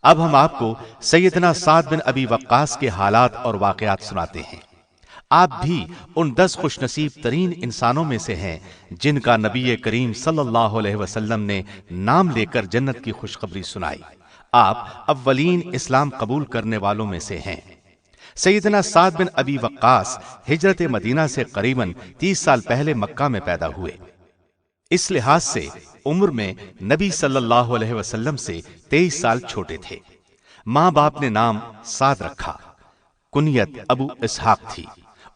اب ہم آپ کو سیدنا سعد بن ابی وقاص کے حالات اور واقعات سناتے ہیں۔ آپ بھی ان 10 خوش نصیب ترین انسانوں میں سے ہیں جن کا نبی کریم صلی اللہ علیہ وسلم نے نام لے کر جنت کی خوشخبری سنائی۔ آپ اولین اسلام قبول کرنے والوں میں سے ہیں۔ سیدنا سعد بن ابی وقاص ہجرت مدینہ سے قریباً 30 سال پہلے مکہ میں پیدا ہوئے۔ اس لحاظ سے عمر میں نبی صلی اللہ علیہ وسلم سے 23 سال چھوٹے تھے۔ ماں باپ نے نام سعد رکھا، کنیت ابو اسحاق تھی۔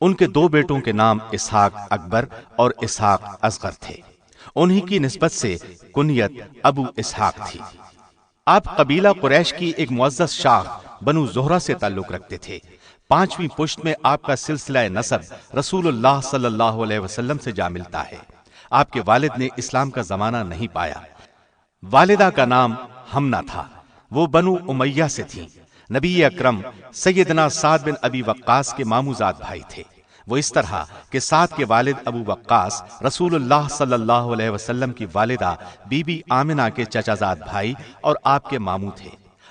ان کے 2 بیٹوں کے نام اسحاق اکبر اور اسحاق اصغر تھے۔ انہی کی نسبت سے کنیت ابو اسحاق تھی۔ آپ قبیلہ قریش کی ایک معزز شاخ بنو زہرہ سے تعلق رکھتے تھے۔ 5ویں پشت میں آپ کا سلسلہ نسب رسول اللہ صلی اللہ علیہ وسلم سے جا ملتا ہے۔ آپ کے والد نے اسلام کا زمانہ نہیں پایا۔ والدہ کا نام حمنہ تھا، وہ بنو امیہ سے تھیں۔ نبی اکرم سیدنا سعد بن ابی وقاص کے ماموزاد بھائی تھے۔ وہ اس طرح کہ سعد کے والد ابو وقاص رسول اللہ صلی اللہ علیہ وسلم کی والدہ بی بی آمنہ کے چچا زاد بھائی اور آپ کے ماموں تھے۔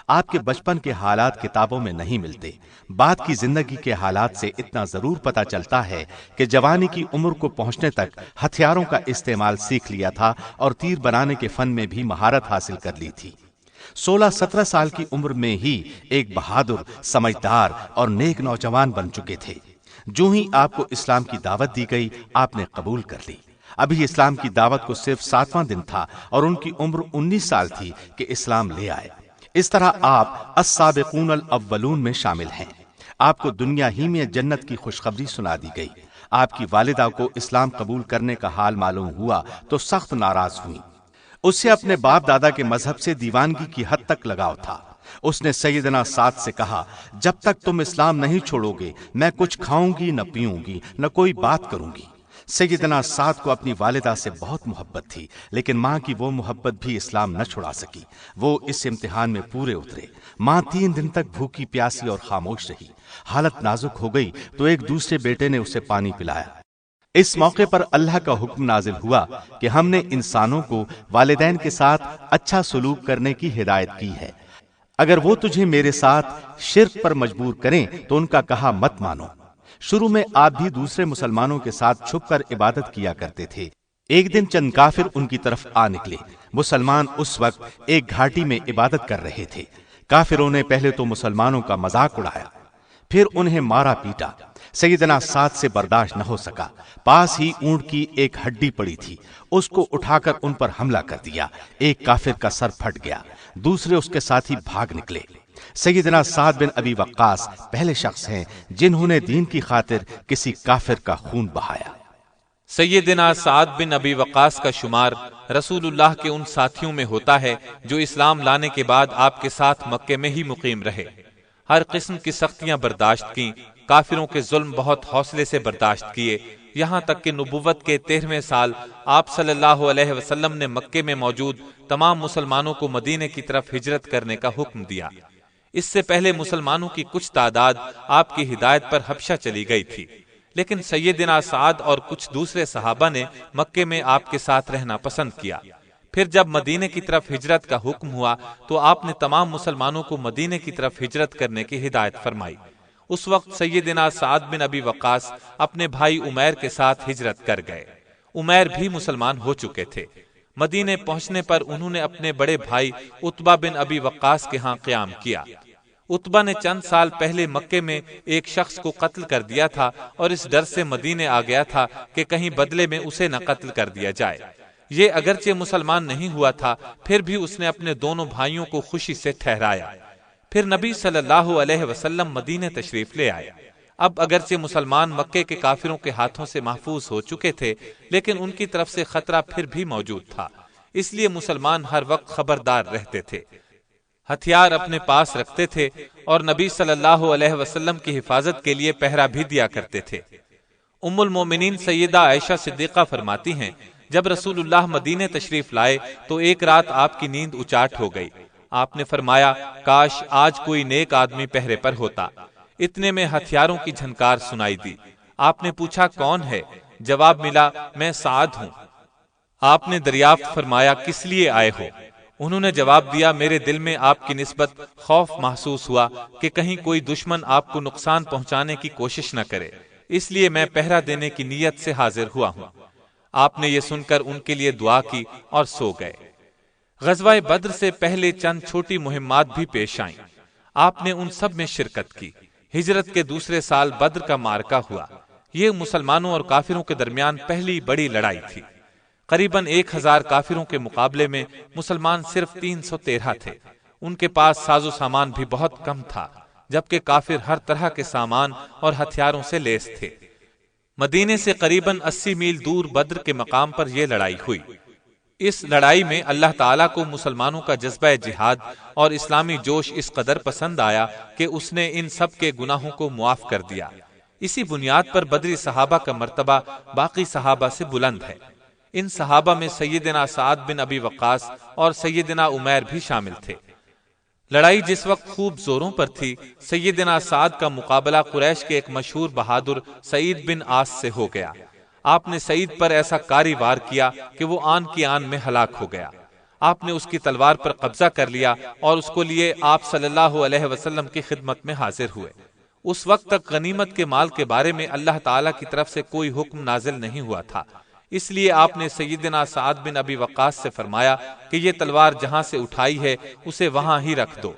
آپ کے بچپن کے حالات کتابوں میں نہیں ملتے۔ بعد کی زندگی کے حالات سے اتنا ضرور پتہ چلتا ہے کہ جوانی کی عمر کو پہنچنے تک ہتھیاروں کا استعمال سیکھ لیا تھا اور تیر بنانے کے فن میں بھی مہارت حاصل کر لی تھی۔ 16-17 سال کی عمر میں ہی ایک بہادر، سمجھدار اور نیک نوجوان بن چکے تھے۔ جو ہی آپ کو اسلام کی دعوت دی گئی، آپ نے قبول کر لی۔ ابھی اسلام کی دعوت کو صرف 7واں دن تھا اور ان کی عمر 19 سال تھی کہ اسلام لے آئے۔ اس طرح آپ السابقون الاولون میں شامل ہیں۔ آپ کو دنیا ہی میں جنت کی خوشخبری سنا دی گئی۔ آپ کی والدہ کو اسلام قبول کرنے کا حال معلوم ہوا تو سخت ناراض ہوئی۔ اس سے اپنے باپ دادا کے مذہب سے دیوانگی کی حد تک لگاؤ تھا۔ اس نے سیدنا سعد سے کہا، جب تک تم اسلام نہیں چھوڑو گے میں کچھ کھاؤں گی نہ پیوں گی نہ کوئی بات کروں گی۔ سیدنا سعد کو اپنی والدہ سے بہت محبت تھی، لیکن ماں کی وہ محبت بھی اسلام نہ چھڑا سکی۔ وہ اس امتحان میں پورے اترے۔ ماں 3 دن تک بھوکی پیاسی اور خاموش رہی۔ حالت نازک ہو گئی تو ایک دوسرے بیٹے نے اسے پانی پلایا۔ اس موقع پر اللہ کا حکم نازل ہوا کہ ہم نے انسانوں کو والدین کے ساتھ اچھا سلوک کرنے کی ہدایت کی ہے۔ اگر وہ تجھے میرے ساتھ شرک پر مجبور کریں تو ان کا کہا مت مانو۔ شروع میں آپ بھی دوسرے مسلمانوں کے ساتھ چھپ کر عبادت کیا کرتے تھے۔ ایک دن چند کافر ان کی طرف آ نکلے۔ مسلمان اس وقت ایک گھاٹی میں عبادت کر رہے تھے۔ کافروں نے پہلے تو مسلمانوں کا مذاق اڑایا، پھر انہیں مارا پیٹا۔ سیدنا سعد سے برداشت نہ ہو سکا۔ پاس ہی اونٹ کی ایک ہڈی پڑی تھی، اس کو اٹھا کر ان پر حملہ کر دیا۔ ایک کافر کا سر پھٹ گیا، دوسرے اس کے ساتھی بھاگ نکلے۔ سیدنا سعد بن ابی وقاص پہلے شخص ہیں جنہوں نے دین کی خاطر کسی کافر کا خون بہایا۔ سیدنا سعد بن ابی وقاص کا شمار رسول اللہ کے ان ساتھیوں میں ہوتا ہے جو اسلام لانے کے بعد آپ کے ساتھ مکے میں ہی مقیم رہے۔ ہر قسم کی سختیاں برداشت کیں، کافروں کے ظلم بہت حوصلے سے برداشت کیے، یہاں تک کہ نبوت کے 13ویں سال آپ صلی اللہ علیہ وسلم نے مکے میں موجود تمام مسلمانوں کو مدینے کی طرف ہجرت کرنے کا حکم دیا۔ اس سے پہلے مسلمانوں کی کچھ تعداد آپ کی ہدایت پر حبشہ چلی گئی تھی، لیکن سیدنا سعد اور کچھ دوسرے صحابہ نے مکے میں آپ کے ساتھ رہنا پسند کیا۔ پھر جب مدینے کی طرف ہجرت کا حکم ہوا تو آپ نے تمام مسلمانوں کو مدینے کی طرف ہجرت کرنے کی ہدایت فرمائی۔ اس وقت سیدنا سعد بن ابی وقاص اپنے بھائی عمیر کے ساتھ ہجرت کر گئے۔ عمیر بھی مسلمان ہو چکے تھے۔ مدینے پہنچنے پر انہوں نے اپنے بڑے بھائی عتبہ بن ابی وقاص کے ہاں قیام کیا۔ عتبہ نے چند سال پہلے مکے میں ایک شخص کو قتل کر دیا تھا اور اس ڈر سے مدینے آ گیا تھا کہ کہیں بدلے میں اسے نہ قتل کر دیا جائے۔ یہ اگرچہ مسلمان نہیں ہوا تھا، پھر بھی اس نے اپنے دونوں بھائیوں کو خوشی سے ٹھہرایا۔ پھر نبی صلی اللہ علیہ وسلم مدینے تشریف لے آئے۔ اب اگرچہ مسلمان مکے کے کافروں کے ہاتھوں سے محفوظ ہو چکے تھے، لیکن ان کی طرف سے خطرہ پھر بھی موجود تھا، اس لیے مسلمان ہر وقت خبردار رہتے تھے، ہتھیار اپنے پاس رکھتے تھے اور نبی صلی اللہ علیہ وسلم کی حفاظت کے لیے پہرا بھی دیا کرتے تھے۔ ام المومنین سیدہ عائشہ صدیقہ فرماتی ہیں، جب رسول اللہ مدینے تشریف لائے تو ایک رات آپ کی نیند اچاٹ ہو گئی۔ آپ نے فرمایا، کاش آج کوئی نیک آدمی پہرے پر ہوتا۔ اتنے میں ہتھیاروں کی جھنکار سنائی دی۔ آپ نے پوچھا کون ہے؟ جواب ملا، میں سعد ہوں۔ آپ نے دریافت فرمایا کس لیے آئے ہو؟ انہوں نے جواب دیا، میرے دل میں آپ کی نسبت خوف محسوس ہوا کہ کہیں کوئی دشمن آپ کو نقصان پہنچانے کی کوشش نہ کرے، اس لیے میں پہرا دینے کی نیت سے حاضر ہوا ہوں۔ آپ نے یہ سن کر ان کے لیے دعا کی اور سو گئے۔ غزوہ بدر سے پہلے چند چھوٹی مہمات بھی پیش آئیں، آپ نے ان سب میں شرکت کی۔ ہجرت کے دوسرے سال بدر کا معرکہ ہوا۔ یہ مسلمانوں اور کافروں کے درمیان پہلی بڑی لڑائی تھی۔ قریباً 1000 کافروں کے مقابلے میں مسلمان صرف 313 تھے۔ ان کے پاس ساز و سامان بھی بہت کم تھا، جبکہ کافر ہر طرح کے سامان اور ہتھیاروں سے لیس تھے۔ مدینے سے قریباً 80 میل دور بدر کے مقام پر یہ لڑائی ہوئی۔ اس لڑائی میں اللہ تعالیٰ کو مسلمانوں کا جذبہ جہاد اور اسلامی جوش اس قدر پسند آیا کہ اس نے ان سب کے گناہوں کو معاف کر دیا۔ اسی بنیاد پر بدری صحابہ کا مرتبہ باقی صحابہ سے بلند ہے۔ ان صحابہ میں سیدنا سعد بن ابی وقاص اور سیدنا عمیر بھی شامل تھے۔ لڑائی جس وقت خوب زوروں پر تھی، سیدنا سعد کا مقابلہ قریش کے ایک مشہور بہادر سعید بن عاص سے ہو گیا۔ آپ نے سعید پر ایسا کاری وار کیا کہ وہ آن کی آن میں ہلاک ہو گیا۔ آپ نے اس کی تلوار پر قبضہ کر لیا اور اس کو لیے آپ صلی اللہ علیہ وسلم کی خدمت میں حاضر ہوئے۔ اس وقت تک غنیمت کے مال کے بارے میں اللہ تعالیٰ کی طرف سے کوئی حکم نازل نہیں ہوا تھا، اس لیے آپ نے سیدنا سعد بن ابی وقاص سے فرمایا کہ یہ تلوار جہاں سے اٹھائی ہے اسے وہاں ہی رکھ دو۔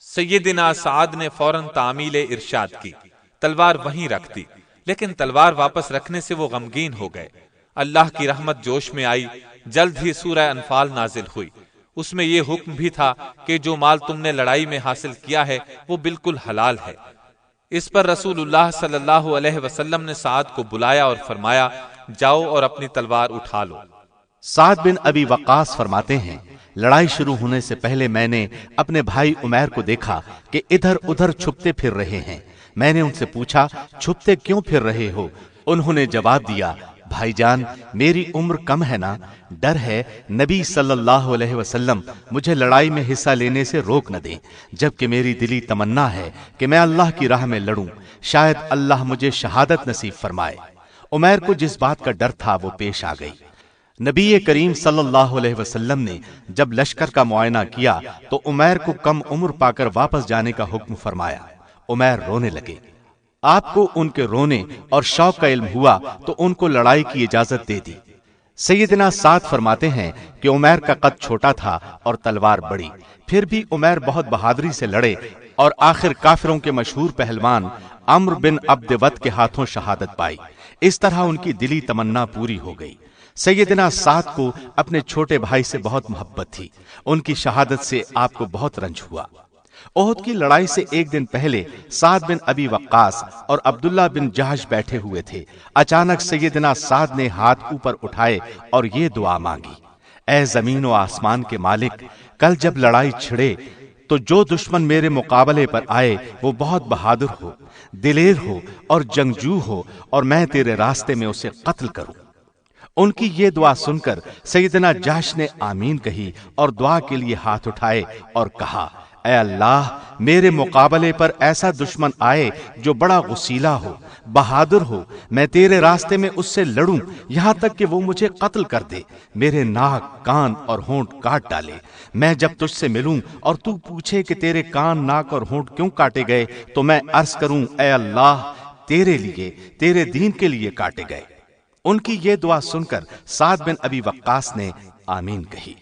سیدنا سعد نے فوراً تعمیل ارشاد کی، تلوار وہیں رکھ دی، لیکن تلوار واپس رکھنے سے وہ غمگین ہو گئے۔ اللہ کی رحمت جوش میں آئی، جلد ہی سورہ انفال نازل ہوئی۔ اس میں یہ حکم بھی تھا کہ جو مال تم نے لڑائی میں حاصل کیا ہے وہ بالکل حلال ہے۔ اس پر رسول اللہ صلی اللہ علیہ وسلم نے سعد کو بلایا اور فرمایا، جاؤ اور اپنی تلوار اٹھا لو۔ سعد بن ابی وقاص فرماتے ہیں، لڑائی شروع ہونے سے پہلے میں نے اپنے بھائی عمیر کو دیکھا کہ ادھر ادھر چھپتے پھر رہے ہیں۔ میں نے ان سے پوچھا، چھپتے کیوں پھر رہے ہو؟ انہوں نے جواب دیا، بھائی جان میری عمر کم ہے نا، ڈر ہے نبی صلی اللہ علیہ وسلم مجھے لڑائی میں حصہ لینے سے روک نہ دیں، جبکہ میری دلی تمنا ہے کہ میں اللہ کی راہ میں لڑوں، شاید اللہ مجھے شہادت نصیب فرمائے۔ عمیر کو جس بات کا ڈر تھا وہ پیش آ گئی۔ نبی کریم صلی اللہ علیہ وسلم نے جب لشکر کا معائنہ کیا تو عمیر کو کم عمر پا کر واپس جانے کا حکم فرمایا۔ عمیر رونے لگے۔ آپ کو ان کے رونے اور شوق کا علم ہوا تو ان کو لڑائی کی اجازت دے دی۔ سیدنا سعد فرماتے ہیں کہ عمیر کا قد چھوٹا تھا اور تلوار بڑی، پھر بھی عمیر بہت بہادری سے لڑے اور آخر کافروں کے مشہور پہلوان عمرو بن عبد ود کے ہاتھوں شہادت پائی۔ اس طرح ان کی دلی تمنا پوری ہو گئی۔ سیدنا سعد کو اپنے چھوٹے بھائی سے بہت محبت تھی، ان کی شہادت سے آپ کو بہت رنج ہوا۔ احد کی لڑائی سے ایک دن پہلے سعد بن ابی وقاص اور عبداللہ بن جہش بیٹھے ہوئے تھے۔ اچانک سیدنا سعد نے ہاتھ اوپر اٹھائے اور یہ دعا مانگی، اے زمین و آسمان کے مالک، کل جب لڑائی چھڑے تو جو دشمن میرے مقابلے پر آئے وہ بہت بہادر ہو، دلیر ہو اور جنگجو ہو، اور میں تیرے راستے میں اسے قتل کروں۔ ان کی یہ دعا سن کر سیدنا جہش نے آمین کہی اور دعا کے لیے ہاتھ اٹھائے اور کہا، اے اللہ میرے مقابلے پر ایسا دشمن آئے جو بڑا غسیلہ ہو، بہادر ہو، میں تیرے راستے میں اس سے لڑوں یہاں تک کہ وہ مجھے قتل کر دے، میرے ناک، کان اور ہونٹ کاٹ ڈالے۔ میں جب تجھ سے ملوں اور تو پوچھے کہ تیرے کان، ناک اور ہونٹ کیوں کاٹے گئے تو میں عرض کروں، اے اللہ تیرے لیے، تیرے دین کے لیے کاٹے گئے۔ ان کی یہ دعا سن کر سعد بن ابی وقاص نے آمین کہی۔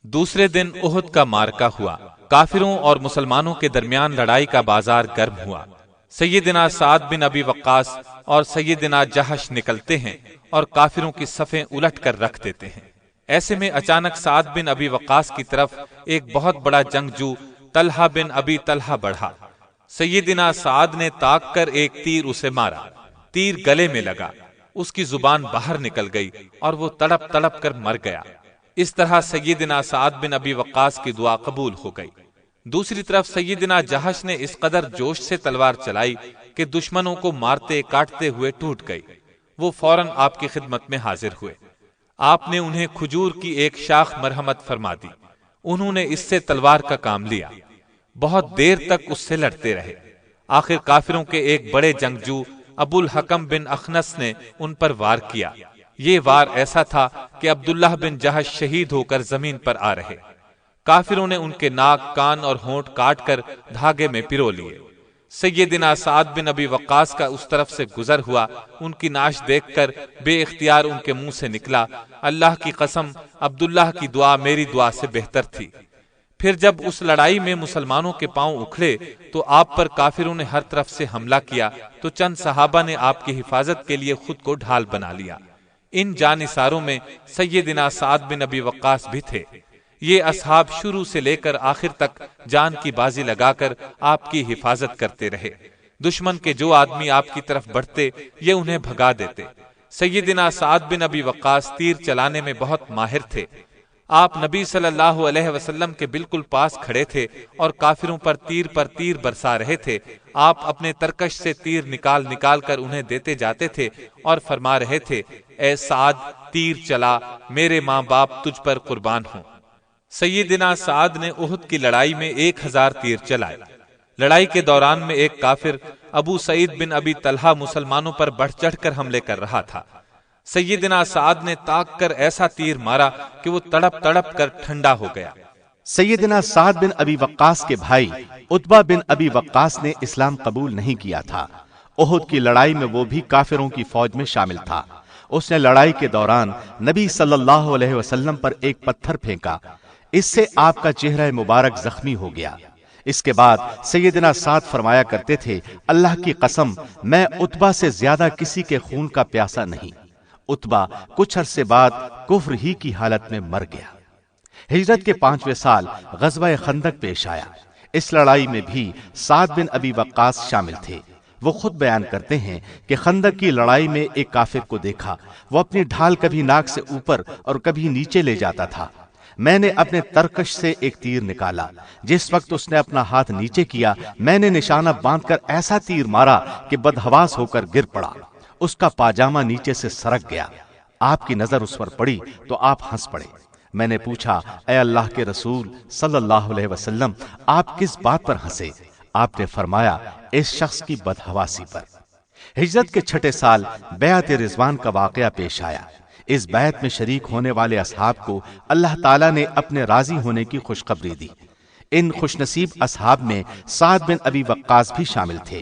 دوسرے دن احد کا معرکہ ہوا۔ کافروں اور مسلمانوں کے درمیان لڑائی کا بازار گرم ہوا۔ سیدنا سعد بن ابی وقاص اور سیدنا جہش نکلتے ہیں اور کافروں کی صفیں الٹ کر رکھ دیتے ہیں۔ ایسے میں اچانک سعد بن ابی وقاص کی طرف ایک بہت بڑا جنگجو طلحہ بن ابی طلحہ بڑھا۔ سیدنا سعد نے تاک کر ایک تیر اسے مارا، تیر گلے میں لگا، اس کی زبان باہر نکل گئی اور وہ تڑپ تڑپ کر مر گیا۔ اس طرح سیدنا سعد بن ابی وقاص کی دعا قبول ہو گئی۔ دوسری طرف سیدنا جہش نے اس قدر جوش سے تلوار چلائی کہ دشمنوں کو مارتے کاٹتے ہوئے ٹوٹ گئی۔ وہ فوراً آپ کی خدمت میں حاضر ہوئے۔ آپ نے انہیں کھجور کی ایک شاخ مرحمت فرما دی۔ انہوں نے اس سے تلوار کا کام لیا، بہت دیر تک اس سے لڑتے رہے۔ آخر کافروں کے ایک بڑے جنگجو ابو الحکم بن اخنس نے ان پر وار کیا۔ یہ وار ایسا تھا کہ عبداللہ بن جہش شہید ہو کر زمین پر آ رہے۔ کافروں نے ان کے ناک، کان اور ہونٹ کاٹ کر دھاگے میں پرو لیے۔ سیدنا سعد بن ابی وقاص کا اس طرف سے گزر ہوا، ان کی نعش دیکھ کر بے اختیار ان کے منہ سے نکلا، اللہ کی قسم عبداللہ کی دعا میری دعا سے بہتر تھی۔ پھر جب اس لڑائی میں مسلمانوں کے پاؤں اکھڑے تو آپ پر کافروں نے ہر طرف سے حملہ کیا تو چند صحابہ نے آپ کی حفاظت کے لیے خود کو ڈھال بنا لیا۔ ان جانثاروں میں سیدنا سعد بن ابی وقاص بھی تھے۔ یہ اصحاب شروع سے لے کر آخر تک جان کی بازی لگا کر آپ کی حفاظت کرتے رہے۔ دشمن کے جو آدمی آپ کی طرف بڑھتے یہ انہیں بھگا دیتے۔ سیدنا سعد بن ابی وقاص تیر چلانے میں بہت ماہر تھے۔ آپ نبی صلی اللہ علیہ وسلم کے بالکل پاس کھڑے تھے اور کافروں پر تیر برسا رہے تھے۔ آپ اپنے ترکش سے تیر نکال نکال کر انہیں دیتے جاتے تھے اور فرما رہے تھے، اے سعد تیر چلا، میرے ماں باپ تجھ پر قربان ہوں۔ سیدنا سعد نے احد کی لڑائی میں 1000 تیر چلائے۔ لڑائی کے دوران میں ایک کافر ابو سعید بن ابی طلحہ مسلمانوں پر بڑھ چڑھ کر حملے کر رہا تھا۔ سیدنا سعد نے تاک کر ایسا تیر مارا کہ وہ تڑپ تڑپ کر ٹھنڈا ہو گیا۔ سیدنا سعد بن ابی وقاص کے بھائی عتبہ بن ابی وقاص نے اسلام قبول نہیں کیا تھا۔ احد کی لڑائی میں وہ بھی کافروں کی فوج میں شامل تھا۔ اس نے لڑائی کے دوران نبی صلی اللہ علیہ وسلم پر ایک پتھر پھینکا، اس سے آپ کا چہرہ مبارک زخمی ہو گیا۔ اس کے بعد سیدنا سعد فرمایا کرتے تھے، اللہ کی قسم میں عتبہ سے زیادہ کسی کے خون کا پیاسا نہیں۔ عتبہ کچھ عرصے بعد کفر ہی کی حالت میں مر گیا۔ ہجرت کے 5ویں سال غزوہ خندق پیش آیا۔ اس لڑائی میں بھی سعد بن ابی وقاص شامل تھے۔ وہ خود بیان کرتے ہیں کہ خندق کی لڑائی میں ایک کافر کو دیکھا، وہ اپنی ڈھال کبھی ناک سے اوپر اور کبھی نیچے لے جاتا تھا۔ میں نے اپنے ترکش سے ایک تیر نکالا، جس وقت اس نے اپنا ہاتھ نیچے کیا میں نے نشانہ باندھ کر ایسا تیر مارا کہ بدحواس ہو کر گر پڑا، اس کا پاجامہ نیچے سے سرک گیا۔ آپ کی نظر اس پر پڑی تو آپ ہنس پڑے۔ میں نے پوچھا، اے اللہ کے رسول صلی اللہ علیہ وسلم، آپ کس بات پر ہنسے؟ آپ نے فرمایا، اس شخص کی بدحواسی پر۔ ہجرت کے 6 سال بیعت رضوان کا واقعہ پیش آیا۔ اس بیعت میں شریک ہونے والے اصحاب کو اللہ تعالیٰ نے اپنے راضی ہونے کی خوشخبری دی۔ ان خوش نصیب اصحاب میں سعد بن ابی وقاص بھی شامل تھے۔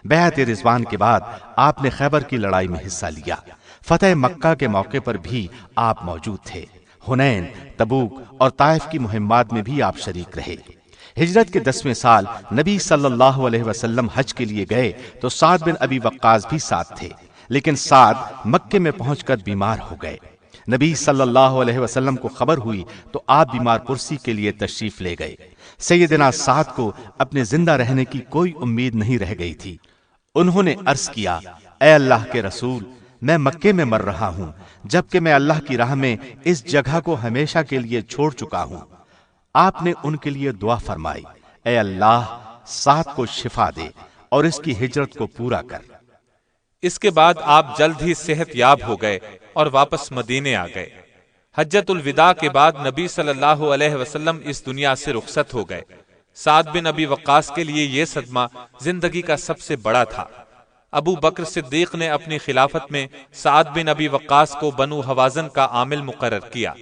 بیعت رضوان کے بعد آپ نے خیبر کی لڑائی میں حصہ لیا۔ فتح مکہ کے موقع پر بھی آپ موجود تھے۔ حنین، تبوک اور طائف کی مہمات میں بھی آپ شریک رہے۔ ہجرت کے 10ویں سال نبی صلی اللہ علیہ وسلم حج کے لیے گئے تو سعد بن ابی وقاص بھی ساتھ تھے، لیکن سعد مکے میں پہنچ کر بیمار ہو گئے۔ نبی صلی اللہ علیہ وسلم کو خبر ہوئی تو آپ بیمار پرسی کے لیے تشریف لے گئے۔ سیدنا سعد کو اپنے زندہ رہنے کی کوئی امید نہیں رہ گئی تھی۔ انہوں نے عرض کیا، اے اللہ کے رسول، میں مکے میں مر رہا ہوں، جبکہ میں اللہ کی راہ میں اس جگہ کو ہمیشہ کے لیے چھوڑ چکا ہوں۔ آپ نے ان کے لیے دعا فرمائی، اے اللہ سعد کو شفا دے اور اس کی ہجرت کو پورا کر۔ اس کے بعد آپ جلد ہی صحت یاب ہو گئے اور واپس مدینے آ گئے۔ حجت الوداع کے بعد نبی صلی اللہ علیہ وسلم اس دنیا سے رخصت ہو گئے۔ سعد بن ابی وقاص کے لیے یہ صدمہ زندگی کا سب سے بڑا تھا۔ ابو بکر صدیق نے اپنی خلافت میں سعد بن ابی وقاص کو بنو حوازن کا عامل مقرر کیا۔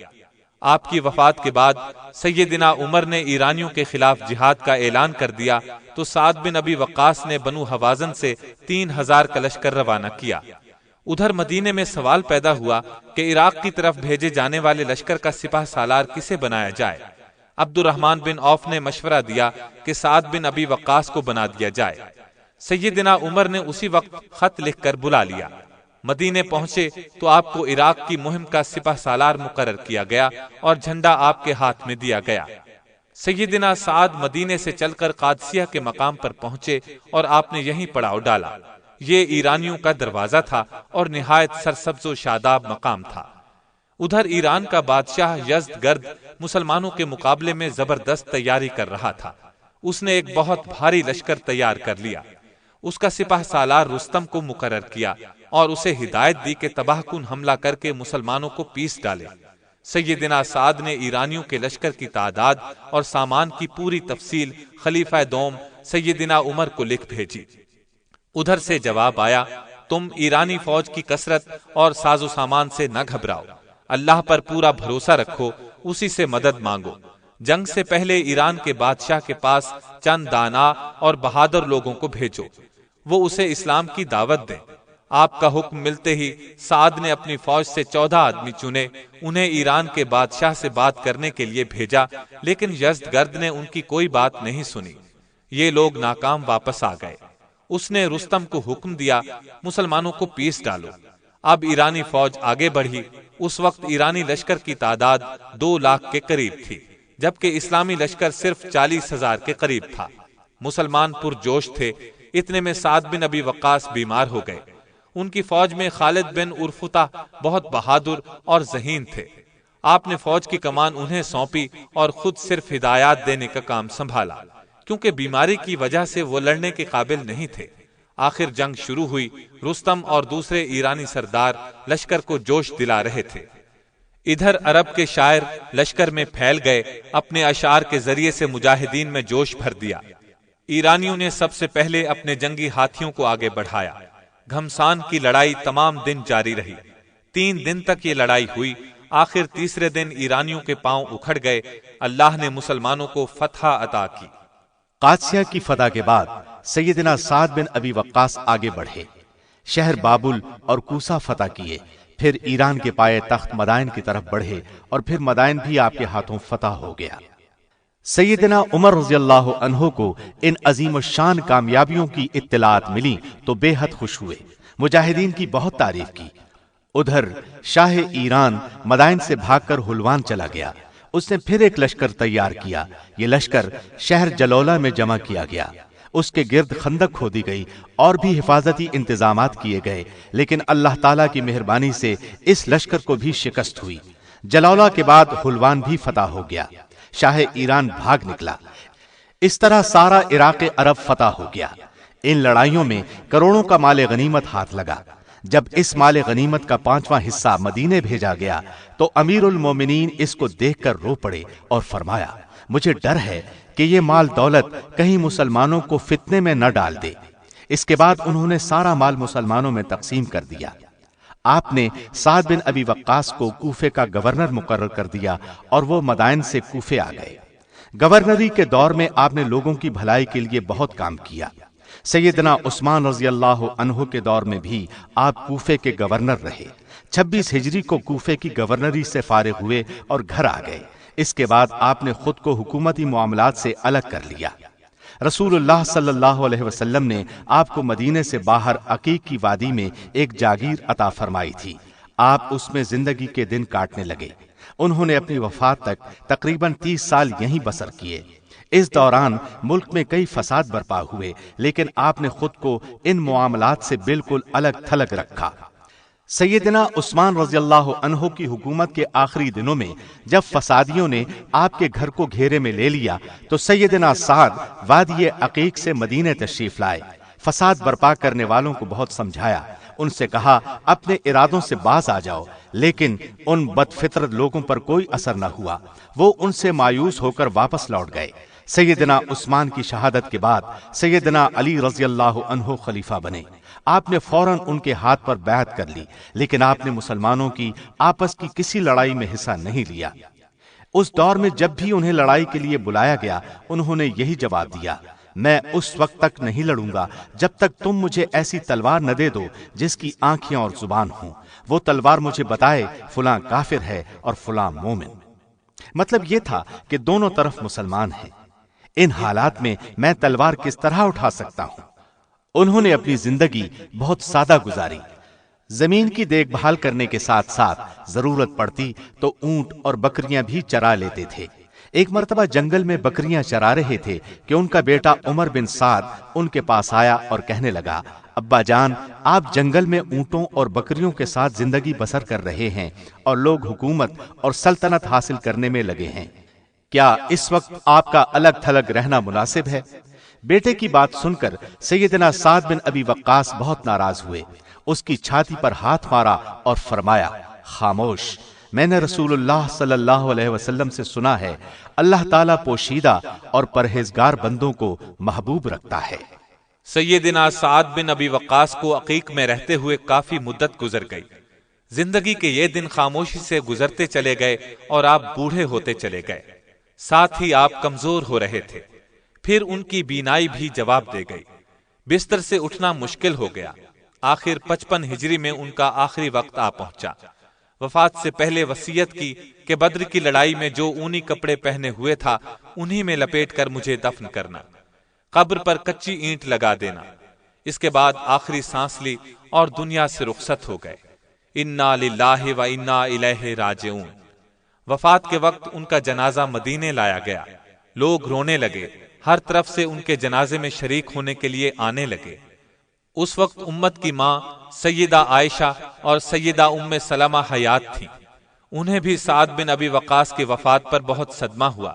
آپ کی وفات کے بعد سیدنا عمر نے ایرانیوں کے خلاف جہاد کا اعلان کر دیا تو سعد بن ابی وقاص نے بنو حوازن سے 3000 کا لشکر روانہ کیا۔ ادھر مدینے میں سوال پیدا ہوا کہ عراق کی طرف بھیجے جانے والے لشکر کا سپاہ سالار کسے بنایا جائے۔ عبد الرحمن بن عوف نے مشورہ دیا کہ سعد بن ابی وقاص کو بنا دیا جائے۔ سیدنا عمر نے اسی وقت خط لکھ کر بلا لیا۔ مدینے پہنچے تو آپ کو عراق کی مہم کا سپاہ سالار مقرر کیا گیا اور جھنڈا آپ کے ہاتھ میں دیا گیا۔ سیدنا سعد مدینے سے چل کر قادسیہ کے مقام پر پہنچے اور آپ نے یہیں پڑاؤ ڈالا۔ یہ ایرانیوں کا دروازہ تھا اور نہایت سرسبز و شاداب مقام تھا۔ ادھر ایران کا بادشاہ یزدگرد مسلمانوں کے مقابلے میں زبردست تیاری کر رہا تھا۔ اس نے ایک بہت بھاری لشکر تیار کر لیا۔ اس کا سپاہ سالار رستم کو مقرر کیا اور اسے ہدایت دی کہ تباہ کن حملہ کر کے مسلمانوں کو پیس ڈالے۔ سیدنا سعد نے ایرانیوں کے لشکر کی تعداد اور سامان کی پوری تفصیل خلیفہ دوم سیدنا عمر کو لکھ بھیجی۔ ادھر سے جواب آیا، تم ایرانی فوج کی کثرت اور ساز و سامان سے نہ گھبراؤ، اللہ پر پورا بھروسہ رکھو، اسی سے مدد مانگو۔ جنگ سے پہلے ایران کے بادشاہ کے پاس چند دانا اور بہادر لوگوں کو بھیجو، وہ اسے اسلام کی دعوت دیں۔ آپ کا حکم ملتے ہی سعد نے اپنی فوج سے 14 آدمی چنے، انہیں ایران کے بادشاہ سے بات کرنے کے لیے بھیجا، لیکن یزدگرد نے ان کی کوئی بات نہیں سنی۔ یہ لوگ ناکام واپس آ گئے۔ اس نے رستم کو حکم دیا، مسلمانوں کو پیس ڈالو۔ اب ایرانی فوج آگے بڑھی۔ اس وقت ایرانی لشکر کی تعداد 2 لاکھ کے قریب تھی، جبکہ اسلامی لشکر صرف 40,000 کے قریب تھا۔ مسلمان پرجوش تھے۔ اتنے میں سعد بن ابی وقاص بیمار ہو گئے۔ ان کی فوج میں خالد بن عرفطہ بہت بہادر اور ذہین تھے۔ آپ نے فوج کی کمان انہیں سونپی اور خود صرف ہدایات دینے کا کام سنبھالا، کیونکہ بیماری کی وجہ سے وہ لڑنے کے قابل نہیں تھے۔ آخر جنگ شروع ہوئی۔ رستم اور دوسرے ایرانی سردار لشکر کو جوش دلا رہے تھے۔ ادھر عرب کے شاعر لشکر میں پھیل گئے، اپنے اشعار کے ذریعے سے مجاہدین میں جوش بھر دیا۔ ایرانیوں نے سب سے پہلے اپنے جنگی ہاتھیوں کو آگے بڑھایا۔ گھمسان کی لڑائی تمام دن جاری رہی۔ 3 دن تک یہ لڑائی ہوئی۔ آخر تیسرے دن ایرانیوں کے پاؤں اکھڑ گئے۔ اللہ نے مسلمانوں کو فتح عطا کی۔ قادسیہ کی فتح کے بعد سیدنا سعد بن ابی وقاص آگے بڑھے، شہر بابل اور کوسہ فتح کیے، پھر ایران کے پائے تخت مدائن کی طرف بڑھے اور پھر مدائن بھی آپ کے ہاتھوں فتح ہو گیا۔ سیدنا عمر رضی اللہ عنہ کو ان عظیم الشان کامیابیوں کی اطلاعات ملی تو بے حد خوش ہوئے، مجاہدین کی بہت تعریف کی۔ ادھر شاہ ایران مدائن سے بھاگ کر حلوان چلا گیا۔ اس نے پھر ایک لشکر تیار کیا۔ یہ لشکر شہر جلولہ میں جمع کیا گیا۔ اس کے گرد خندق کھودی گئی اور بھی حفاظتی انتظامات کیے گئے، لیکن اللہ تعالیٰ کی مہربانی سے اس لشکر کو بھی شکست ہوئی۔ جلولہ کے بعد حلوان بھی فتح ہو گیا۔ شاہ ایران بھاگ نکلا۔ اس طرح سارا عراق عرب فتح ہو گیا۔ ان لڑائیوں میں کروڑوں کا مال غنیمت ہاتھ لگا۔ جب اس مال غنیمت کا 5واں حصہ مدینے بھیجا گیا تو امیر المومنین اس کو دیکھ کر رو پڑے اور فرمایا، مجھے ڈر ہے کہ یہ مال دولت کہیں مسلمانوں کو فتنے میں نہ ڈال دے۔ اس کے بعد انہوں نے سارا مال مسلمانوں میں تقسیم کر دیا۔ آپ نے سعد بن ابی وقاص کو کوفے کا گورنر مقرر کر دیا اور وہ مدائن سے کوفے آ گئے۔ گورنری کے دور میں آپ نے لوگوں کی بھلائی کے لیے بہت کام کیا۔ سیدنا عثمان رضی اللہ عنہ کے دور میں بھی آپ کوفے کے گورنر رہے۔ 26 ہجری کو کوفے کی گورنری سے فارغ ہوئے اور گھر آ گئے۔ اس کے بعد آپ نے خود کو حکومتی معاملات سے الگ کر لیا۔ رسول اللہ صلی اللہ علیہ وسلم نے آپ کو مدینے سے باہر عقیق کی وادی میں ایک جاگیر عطا فرمائی تھی۔ آپ اس میں زندگی کے دن کاٹنے لگے۔ انہوں نے اپنی وفات تک تقریباً 30 سال یہیں بسر کیے۔ اس دوران ملک میں کئی فساد برپا ہوئے، لیکن آپ نے خود کو ان معاملات سے بالکل الگ تھلگ رکھا۔ سیدنا عثمان رضی اللہ عنہ کی حکومت کے آخری دنوں میں جب فسادیوں نے آپ کے گھر کو گھیرے میں لے لیا تو سیدنا سعد وادی عقیق سے مدینے تشریف لائے۔ فساد برپا کرنے والوں کو بہت سمجھایا، ان سے کہا اپنے ارادوں سے باز آ جاؤ، لیکن ان بد فطرت لوگوں پر کوئی اثر نہ ہوا۔ وہ ان سے مایوس ہو کر واپس لوٹ گئے۔ سیدنا عثمان کی شہادت کے بعد سیدنا علی رضی اللہ عنہ خلیفہ بنے۔ آپ نے فوراً ان کے ہاتھ پر بیعت کر لی، لیکن آپ نے مسلمانوں کی آپس کی کسی لڑائی میں حصہ نہیں لیا۔ اس دور میں جب بھی انہیں لڑائی کے لیے بلایا گیا انہوں نے یہی جواب دیا، میں اس وقت تک نہیں لڑوں گا جب تک تم مجھے ایسی تلوار نہ دے دو جس کی آنکھیں اور زبان ہوں، وہ تلوار مجھے بتائے فلاں کافر ہے اور فلاں مومن۔ مطلب یہ تھا کہ دونوں طرف مسلمان ہیں۔ ان حالات میں میں تلوار کس طرح اٹھا سکتا ہوں؟ انہوں نے اپنی زندگی بہت سادہ گزاری۔ زمین کی دیکھ بھال کرنے کے ساتھ ساتھ ضرورت پڑتی تو اونٹ اور بکریاں بھی چرا لیتے تھے۔ ایک مرتبہ جنگل میں بکریاں چرا رہے تھے کہ ان کا بیٹا عمر بن سعد ان کے پاس آیا اور کہنے لگا، ابا جان، آپ جنگل میں اونٹوں اور بکریوں کے ساتھ زندگی بسر کر رہے ہیں اور لوگ حکومت اور سلطنت حاصل کرنے میں لگے ہیں، کیا اس وقت آپ کا الگ تھلگ رہنا مناسب ہے؟ بیٹے کی بات سن کر سیدنا سعد بن ابی وقاص بہت ناراض ہوئے۔ اس کی چھاتی پر ہاتھ مارا اور فرمایا، خاموش، میں نے رسول اللہ صلی اللہ علیہ وسلم سے سنا ہے اللہ تعالیٰ پوشیدہ اور پرہیزگار بندوں کو محبوب رکھتا ہے۔ سیدنا سعد بن ابی وقاص کو عقیق میں رہتے ہوئے کافی مدت گزر گئی۔ زندگی کے یہ دن خاموشی سے گزرتے چلے گئے اور آپ بوڑھے ہوتے چلے گئے۔ ساتھ ہی آپ کمزور ہو رہے تھے۔ پھر ان کی بینائی بھی جواب دے گئی، بستر سے اٹھنا مشکل ہو گیا۔ آخر 55 ہجری میں ان کا آخری وقت آ پہنچا۔ وفات سے پہلے وصیت کی کہ بدر کی لڑائی میں جو اونی کپڑے پہنے ہوئے تھا انہی میں لپیٹ کر مجھے دفن کرنا، قبر پر کچی اینٹ لگا دینا۔ اس کے بعد آخری سانس لی اور دنیا سے رخصت ہو گئے۔ انا للہ و انا الیہ راجعون۔ وفات کے وقت ان کا جنازہ مدینے لایا گیا۔ لوگ رونے لگے، ہر طرف سے ان کے جنازے میں شریک ہونے کے لیے آنے لگے۔ اس وقت امت کی ماں سیدہ عائشہ اور سیدہ ام سلمہ حیات تھیں۔ انہیں بھی سعد بن ابی وقاص کی وفات پر بہت صدمہ ہوا۔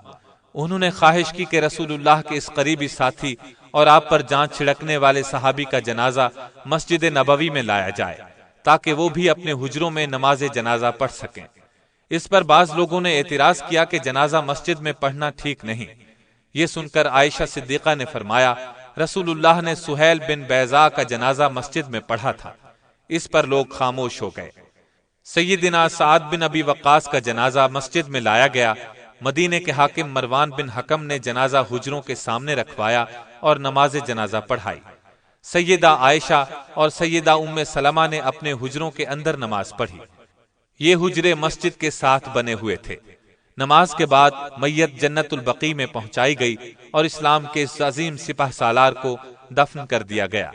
انہوں نے خواہش کی کہ رسول اللہ کے اس قریبی ساتھی اور آپ پر جان چھڑکنے والے صحابی کا جنازہ مسجد نبوی میں لایا جائے تاکہ وہ بھی اپنے حجروں میں نماز جنازہ پڑھ سکیں۔ اس پر بعض لوگوں نے اعتراض کیا کہ جنازہ مسجد میں پڑھنا ٹھیک نہیں۔ یہ سن کر عائشہ صدیقہ نے فرمایا، رسول اللہ نے سہیل بن بیضاء کا جنازہ مسجد میں پڑھا تھا۔ اس پر لوگ خاموش ہو گئے۔ سیدنا سعد بن ابی وقاص کا جنازہ مسجد میں لایا گیا۔ مدینے کے حاکم مروان بن حکم نے جنازہ حجروں کے سامنے رکھوایا اور نماز جنازہ پڑھائی۔ سیدہ عائشہ اور سیدہ ام سلمہ نے اپنے حجروں کے اندر نماز پڑھی۔ یہ حجرے مسجد کے ساتھ بنے ہوئے تھے۔ نماز کے بعد میت جنت البقیع میں پہنچائی گئی اور اسلام کے اس عظیم سپہ سالار کو دفن کر دیا گیا۔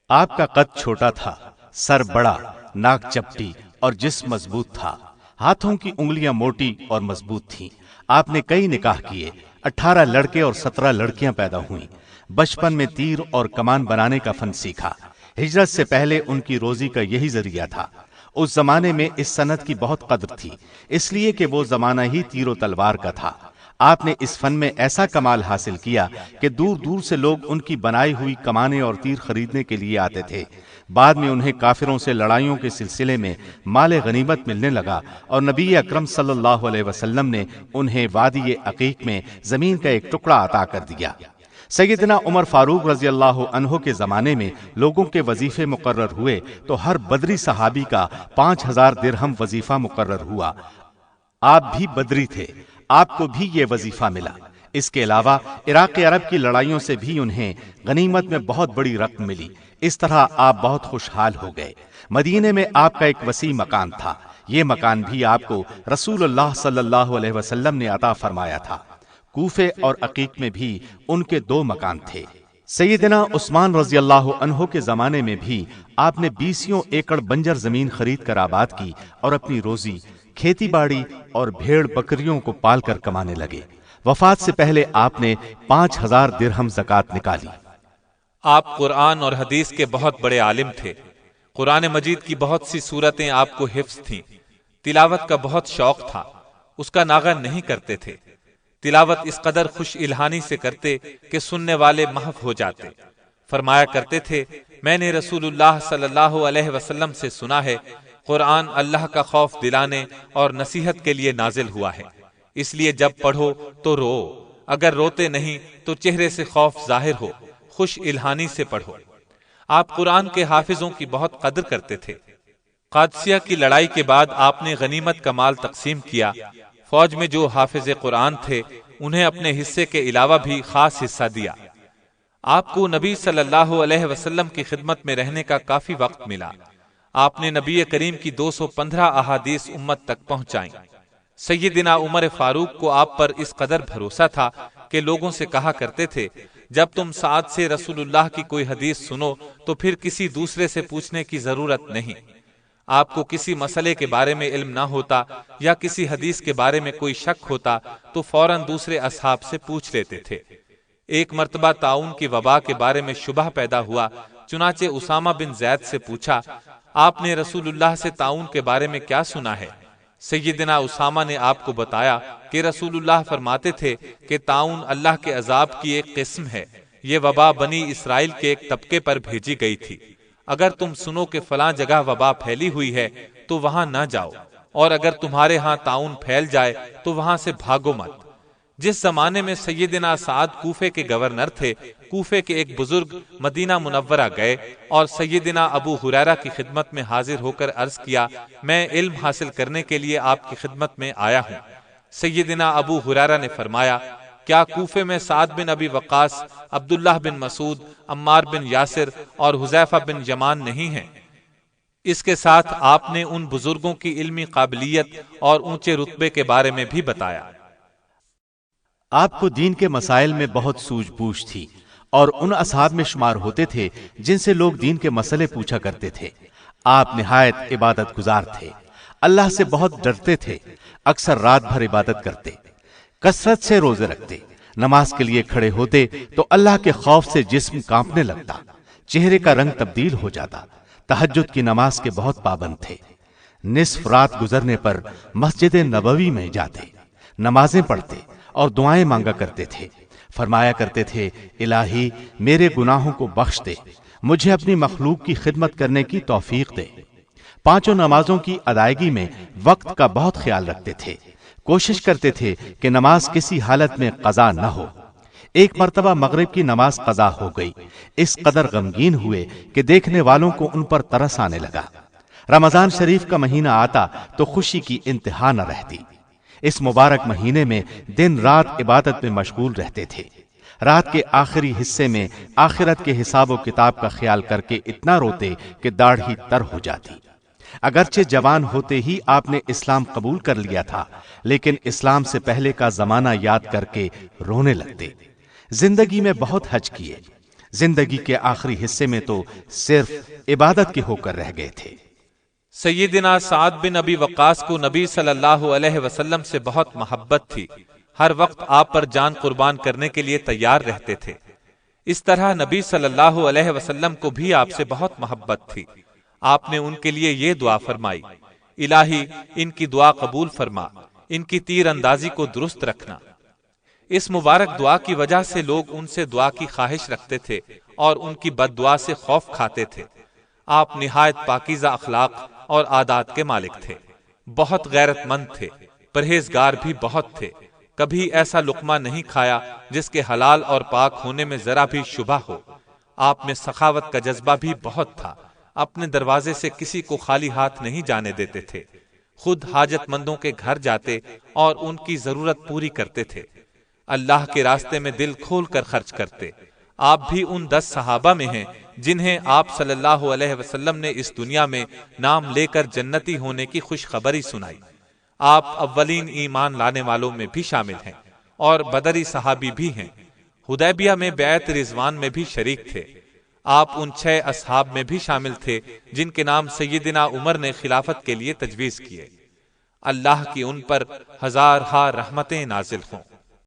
آپ کا قد چھوٹا تھا، سر بڑا، ناک چپٹی اور جسم مضبوط تھا۔ ہاتھوں کی انگلیاں موٹی اور مضبوط تھیں۔ آپ نے کئی نکاح کیے، 18 لڑکے اور 17 لڑکیاں پیدا ہوئیں۔ بچپن میں تیر اور کمان بنانے کا فن سیکھا۔ ہجرت سے پہلے ان کی روزی کا یہی ذریعہ تھا۔ اس زمانے میں اس صنعت کی بہت قدر تھی، اس لیے کہ وہ زمانہ ہی تیر و تلوار کا تھا۔ آپ نے اس فن میں ایسا کمال حاصل کیا کہ دور دور سے لوگ ان کی بنائی ہوئی کمانیں اور تیر خریدنے کے لیے آتے تھے۔ بعد میں انہیں کافروں سے لڑائیوں کے سلسلے میں مال غنیمت ملنے لگا اور نبی اکرم صلی اللہ علیہ وسلم نے انہیں وادی عقیق میں زمین کا ایک ٹکڑا عطا کر دیا۔ سیدنا عمر فاروق رضی اللہ عنہ کے زمانے میں لوگوں کے وظیفے مقرر ہوئے تو ہر بدری صحابی کا 5000 درہم وظیفہ مقرر ہوا۔ آپ بھی بدری تھے، آپ کو بھی یہ وظیفہ ملا۔ اس کے علاوہ عراق عرب کی لڑائیوں سے بھی انہیں غنیمت میں بہت بڑی رقم ملی۔ اس طرح آپ بہت خوشحال ہو گئے۔ مدینے میں آپ کا ایک وسیع مکان تھا۔ یہ مکان بھی آپ کو رسول اللہ صلی اللہ علیہ وسلم نے عطا فرمایا تھا۔ کوفے اور عقیق میں بھی ان کے 2 مکان تھے۔ سیدنا عثمان رضی اللہ عنہ کے زمانے میں بھی آپ نے 20 ایکڑ بنجر زمین خرید کر آباد کی اور اپنی روزی کھیتی باڑی اور بھیڑ بکریوں کو پال کر کمانے لگے۔ وفات سے پہلے آپ نے 5000 درہم زکوٰۃ نکالی۔ آپ قرآن اور حدیث کے بہت بڑے عالم تھے۔ قرآن مجید کی بہت سی سورتیں آپ کو حفظ تھیں۔ تلاوت کا بہت شوق تھا، اس کا ناغہ نہیں کرتے تھے۔ تلاوت اس قدر خوش الہانی سے کرتے کہ سننے والے محو ہو جاتے۔ فرمایا کرتے تھے، میں نے رسول اللہ صلی اللہ علیہ وسلم سے سنا ہے، قرآن اللہ کا خوف دلانے اور نصیحت کے لیے نازل ہوا ہے، اس لیے جب پڑھو تو رو، اگر روتے نہیں تو چہرے سے خوف ظاہر ہو، خوش الہانی سے پڑھو۔ آپ قرآن کے حافظوں کی بہت قدر کرتے تھے۔ قادسیہ کی لڑائی کے بعد آپ نے غنیمت کا مال تقسیم کیا۔ فوج میں جو حافظ قرآن تھے انہیں اپنے حصے کے علاوہ بھی خاص حصہ دیا۔ آپ کو نبی صلی اللہ علیہ وسلم کی خدمت میں رہنے کا کافی وقت ملا۔ آپ نے نبی کریم کی 215 احادیث امت تک پہنچائیں۔ سیدنا عمر فاروق کو آپ پر اس قدر بھروسہ تھا کہ لوگوں سے کہا کرتے تھے، جب تم سعد سے رسول اللہ کی کوئی حدیث سنو تو پھر کسی دوسرے سے پوچھنے کی ضرورت نہیں۔ آپ کو کسی مسئلے کے بارے میں علم نہ ہوتا یا کسی حدیث کے بارے میں کوئی شک ہوتا تو فوراً دوسرے اصحاب سے پوچھ لیتے تھے۔ ایک مرتبہ طاعون کی وبا کے بارے میں شبہ پیدا ہوا، چنانچہ اسامہ بن زید سے پوچھا، آپ نے رسول اللہ سے طاعون کے بارے میں کیا سنا ہے؟ سیدنا اسامہ نے آپ کو بتایا کہ رسول اللہ فرماتے تھے کہ طاعون اللہ کے عذاب کی ایک قسم ہے، یہ وبا بنی اسرائیل کے ایک طبقے پر بھیجی گئی تھی۔ اگر تم سنو کہ فلاں جگہ وبا پھیلی ہوئی ہے تو وہاں نہ جاؤ، اور اگر تمہارے ہاں طاعون پھیل جائے تو وہاں سے بھاگو مت۔ جس زمانے میں سیدنا سعد کوفے کے گورنر تھے، کوفے کے ایک بزرگ مدینہ منورہ گئے اور سیدنا ابو ہریرہ کی خدمت میں حاضر ہو کر عرض کیا، میں علم حاصل کرنے کے لیے آپ کی خدمت میں آیا ہوں۔ سیدنا ابو ہریرہ نے فرمایا، کیا کوفے میں سعد بن ابی وقاص، عبداللہ بن مسعود، عمار بن یاسر اور حذیفہ بن یمان نہیں ہیں؟ اس کے ساتھ آپ نے ان بزرگوں کی علمی قابلیت اور اونچے رتبے کے بارے میں بھی بتایا۔ آپ کو دین کے مسائل میں بہت سوجھ بوجھ تھی اور ان اصحاب میں شمار ہوتے تھے جن سے لوگ دین کے مسئلے پوچھا کرتے تھے۔ آپ نہایت عبادت گزار تھے، اللہ سے بہت ڈرتے تھے، اکثر رات بھر عبادت کرتے، کثرت سے روزے رکھتے، نماز کے لیے کھڑے ہوتے تو اللہ کے خوف سے جسم کانپنے لگتا، چہرے کا رنگ تبدیل ہو جاتا۔ تہجد کی نماز کے بہت پابند تھے، نصف رات گزرنے پر مسجد نبوی میں جاتے، نمازیں پڑھتے اور دعائیں مانگا کرتے تھے۔ فرمایا کرتے تھے، الہی میرے گناہوں کو بخش دے، مجھے اپنی مخلوق کی خدمت کرنے کی توفیق دے۔ پانچوں نمازوں کی ادائیگی میں وقت کا بہت خیال رکھتے تھے، کوشش کرتے تھے کہ نماز کسی حالت میں قضا نہ ہو۔ ایک مرتبہ مغرب کی نماز قضا ہو گئی، اس قدر غمگین ہوئے کہ دیکھنے والوں کو ان پر ترس آنے لگا۔ رمضان شریف کا مہینہ آتا تو خوشی کی انتہا نہ رہتی۔ اس مبارک مہینے میں دن رات عبادت میں مشغول رہتے تھے۔ رات کے آخری حصے میں آخرت کے حساب و کتاب کا خیال کر کے اتنا روتے کہ داڑھی تر ہو جاتی۔ اگرچہ جوان ہوتے ہی آپ نے اسلام قبول کر لیا تھا، لیکن اسلام سے پہلے کا زمانہ یاد کر کے رونے لگتے۔ زندگی میں بہت حج کیے، زندگی کے آخری حصے میں تو صرف عبادت کے ہو کر رہ گئے تھے۔ سیدنا سعد بن ابی وقاص کو نبی صلی اللہ علیہ وسلم سے بہت محبت تھی، ہر وقت آپ پر جان قربان کرنے کے لیے تیار رہتے تھے۔ اس طرح نبی صلی اللہ علیہ وسلم کو بھی آپ سے بہت محبت تھی۔ آپ نے ان کے لیے یہ دعا فرمائی، الہی ان کی دعا قبول فرما، ان کی تیر اندازی کو درست رکھنا۔ اس مبارک دعا کی وجہ سے لوگ ان سے دعا کی خواہش رکھتے تھے اور ان کی بد دعا سے خوف کھاتے تھے۔ آپ نہایت پاکیزہ اخلاق اور عادات کے مالک تھے، بہت غیرت مند تھے، پرہیزگار بھی بہت تھے، کبھی ایسا لقمہ نہیں کھایا جس کے حلال اور پاک ہونے میں ذرا بھی شبہ ہو۔ آپ میں سخاوت کا جذبہ بھی بہت تھا، اپنے دروازے سے کسی کو خالی ہاتھ نہیں جانے دیتے تھے، خود حاجت مندوں کے گھر جاتے اور ان کی ضرورت پوری کرتے تھے، اللہ کے راستے میں دل کھول کر خرچ کرتے۔ آپ بھی ان 10 صحابہ میں ہیں جنہیں آپ صلی اللہ علیہ وسلم نے اس دنیا میں نام لے کر جنتی ہونے کی خوشخبری سنائی۔ آپ اولین ایمان لانے والوں میں بھی شامل ہیں اور بدری صحابی بھی ہیں، حدیبیہ میں بیعت رضوان میں بھی شریک تھے۔ آپ ان 6 اصحاب میں بھی شامل تھے جن کے نام سیدنا عمر نے خلافت کے لیے تجویز کیے۔ اللہ کی ان پر ہزارہا رحمتیں نازل ہوں۔